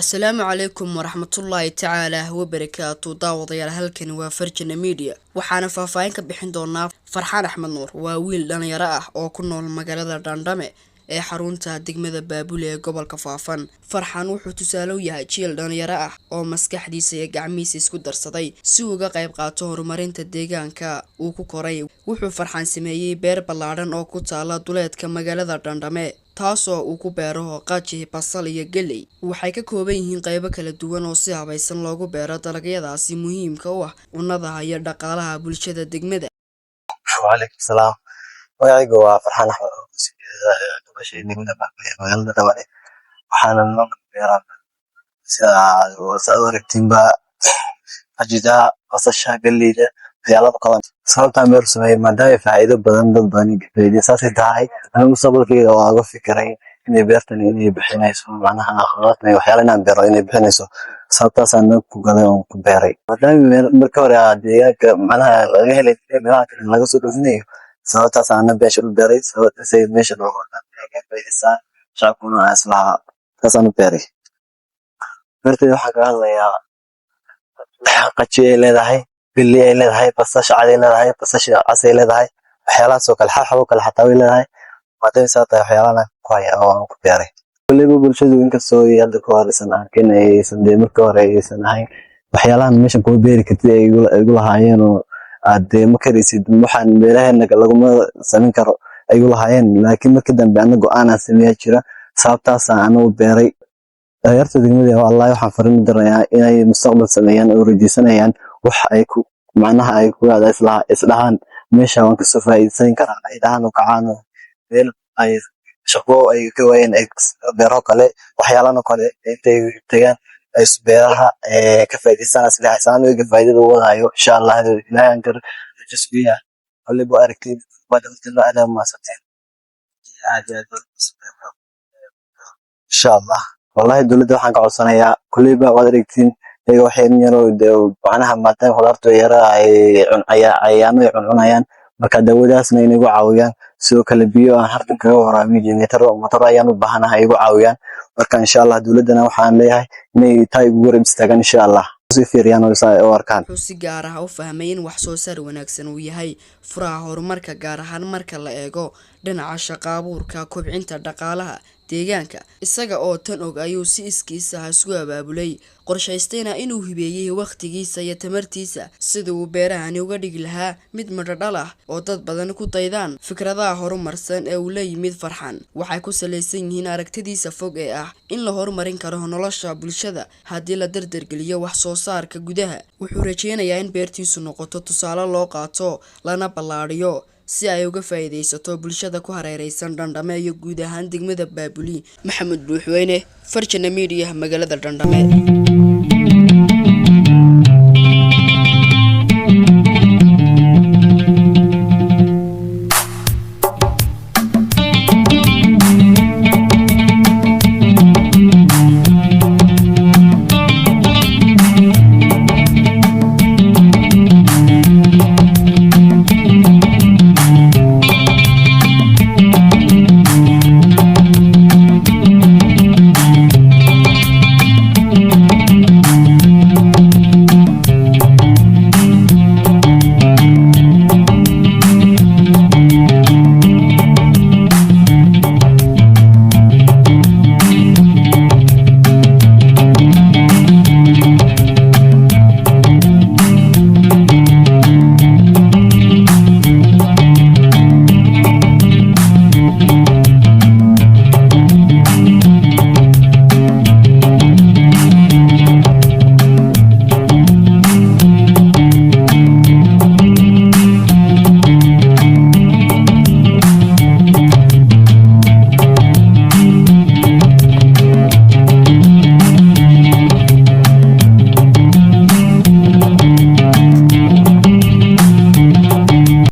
السلام عليكم ورحمة الله تعالى وبركاته داوضيال halkan waa Farjana Media waxaana faahfaahin ka bixin doonaa Farxaan Axmed Nuur waa wiil dhalinyaro ah oo ku nool magaalada Dandame ee xarunta degmada Baabule ee gobolka Faafan Farxaan wuxuu tusaale u yahay jiil dhalinyaro ah oo maskaxdiisa iyo gacmihiisa isku darsaday si uu uga qayb qaato horumarinta deegaanka uu ku koray wuxuu Farxaan sameeyay beer ballaaran oo ku taala duleedka magaalada Dandame taasoo uu ku beero qaji basal iyo galey waxay ka kooban yihiin qaybo kala duwan oo si habaysan loogu beero dalagyadaasi muhiimka u ah cunnada iyo dhaqaalaha bulshada degmada. Waalaikum salaam. Magacaygu waa Farxaan Axmed oo ka bashay degmada Baabule magaalada Dandame waxaana loo beeraa sida aragtiinba qajida basasha galeyda waxyaalo badan sababta meer sameeyay maadaama faa'iido badan dad badan ka faa'iideysan tahay anigu mustaqbalkayga waa uga fikiray inay beertan inay bixinayso macnaha aqoonta waxyaalo inaan beero inay bixinayso sababtaas aan ku galay oo ku beeray maadaama marka hore deegaanka macnaha laga helay meelaha laga soo dhufinayo sababtaas aan beesha u beeray sababtaas ay meesha loo qaaday faa'iideysan shaquna aslaha taas aan beeray beertay waxa ka hadlayaa qaji ay leedahay galey ay leedahay basasha cad ay leedahay basasha cas ay leedahay waxyaalahaas oo kale xaxabo kale xataa way leedahay maadaama saata waxyaalaha ku haya oo ku beeray waliba bulshadu inkastoo ay hadda ku horeysan arkin aysan marka hore aysan ahayn waxyaalahan meesha ku beeri kartid ay igu lahaayeen oo aad ma karaysid waxaan beeraheena laguma sameyn karo ay igu lahaayeen laakiin markii dambe anagu aan sameeyay jira sababtaas aan u beeray yarta degmada wallahi waxaan fariin dirayaa inay mustaqbal sameeyaan oo rajaysanayaan wax ay ku macnaha ay ku isdhahan meesha waan ka soo faa'iideysan karaa ay dhahan oo kacaano meel ay shaqo ay ka waayeen beero kale waxyaalaha kale intay tagaan ay beeraha ka faa'iideysan aslaan oo ka faa'iido wadayo insha Allah ilaahay aan kar jisbiya waliba aragtid badalka la aad ma sabteen insha Allah والله دولته waxaan ka codsanayaa kuliba wad aragtiin iyaga waxay yaro macnaha maadaama khudaartu yara ay cunayaan marka dawadaasna inay igu caawiyaan sidoo kale biyo aan hardan kaga waraabiyo motor ayaan u baahanahay igu caawiyaan marka insha Allah dawladana waxaan leeyahay inay taay ugu warab istaagan insha Allah si fiiriyaan oo arkaan wuxuu si gaar ah u fahmay in wax soo saar wanaagsan uu yahay furaha horumarka gaar ahaan marka la eego dhinaca shaqo abuurka kobcinta dhaqaalaha deegaanka isaga oo tan og ayuu si iskiisa isku abaabulay qorshaystayna inuu hibeeyay waqtigiisa iyo tamartiisa sida uu beerahani uga dhigi lahaa mid madhadhal ah oo dad badan ku daydaan fikradaha horumarsan ee uu la yimid Farxaan waxay ku saleysan yihiin aragtidiisa fog ee ah in la horumarin karo nolosha bulshada haddii la dardargeliyo wax soo saarka gudaha wuxuu rajeynayaa in beertiisu noqoto tusaale loo qaato lana ballaariyo si ay uga faa'iideysato bulshada ku hareeraysan Dandame iyo guud ahaan degmada Baabule Maxamed Buuxweyne Farjana Media magaalada Dandame